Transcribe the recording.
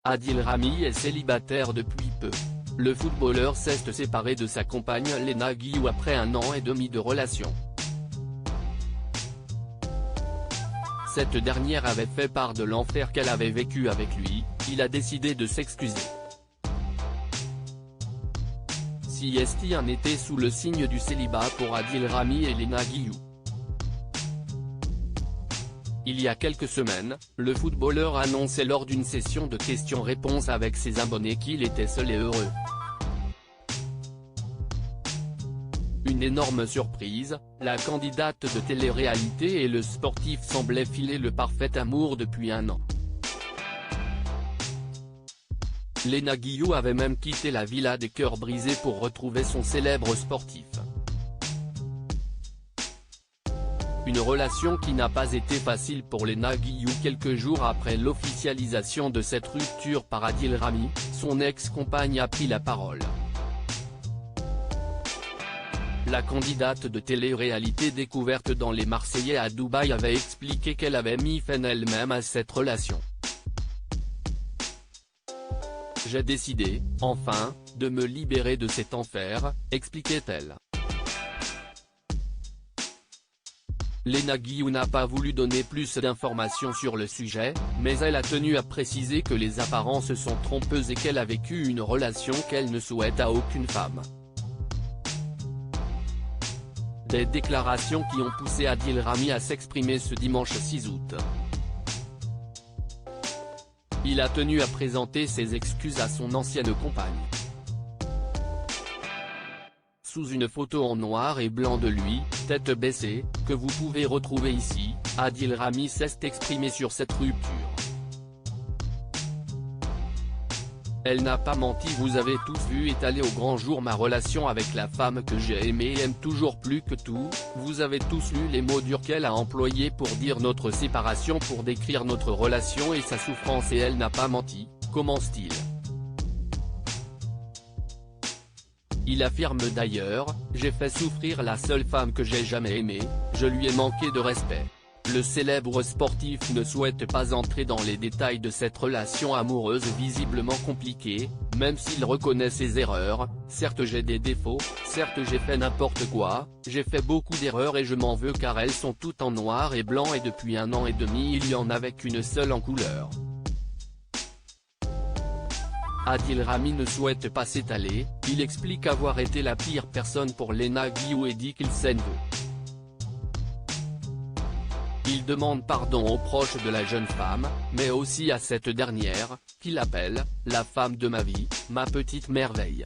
Adil Rami est célibataire depuis peu. Le footballeur s'est séparé de sa compagne Lena Guillou après 1 an et demi de relation. Cette dernière avait fait part de l'enfer qu'elle avait vécu avec lui, il a décidé de s'excuser. Si est un été sous le signe du célibat pour Adil Rami et Lena Guillou. Il y a quelques semaines, le footballeur annonçait lors d'une session de questions-réponses avec ses abonnés qu'il était seul et heureux. Une énorme surprise, la candidate de télé-réalité et le sportif semblaient filer le parfait amour depuis 1 an. Lena Guillou avait même quitté la Villa des Cœurs Brisés pour retrouver son célèbre sportif. Une relation qui n'a pas été facile pour Lena Guillou quelques jours après l'officialisation de cette rupture par Adil Rami, son ex-compagne a pris la parole. La candidate de télé-réalité découverte dans Les Marseillais à Dubaï avait expliqué qu'elle avait mis fin elle-même à cette relation. « J'ai décidé, enfin, de me libérer de cet enfer », expliquait-elle. Lena Guillou n'a pas voulu donner plus d'informations sur le sujet, mais elle a tenu à préciser que les apparences sont trompeuses et qu'elle a vécu une relation qu'elle ne souhaite à aucune femme. Des déclarations qui ont poussé Adil Rami à s'exprimer ce dimanche 6 août. Il a tenu à présenter ses excuses à son ancienne compagne. Sous une photo en noir et blanc de lui, tête baissée, que vous pouvez retrouver ici, Adil Rami s'est exprimé sur cette rupture. Elle n'a pas menti. Vous avez tous vu étaler au grand jour ma relation avec la femme que j'ai aimée et aime toujours plus que tout, vous avez tous lu les mots durs qu'elle a employés pour dire notre séparation, pour décrire notre relation et sa souffrance, et elle n'a pas menti, commence-t-il. Il affirme d'ailleurs, j'ai fait souffrir la seule femme que j'ai jamais aimée, je lui ai manqué de respect. Le célèbre sportif ne souhaite pas entrer dans les détails de cette relation amoureuse visiblement compliquée, même s'il reconnaît ses erreurs. Certes j'ai des défauts, certes j'ai fait n'importe quoi, j'ai fait beaucoup d'erreurs et je m'en veux car elles sont toutes en noir et blanc et depuis 1 an et demi il y en avait qu'une seule en couleur. Adil Rami ne souhaite pas s'étaler, il explique avoir été la pire personne pour Lena Guillou et dit qu'il s'en veut. Il demande pardon aux proches de la jeune femme, mais aussi à cette dernière, qu'il appelle « la femme de ma vie, ma petite merveille ».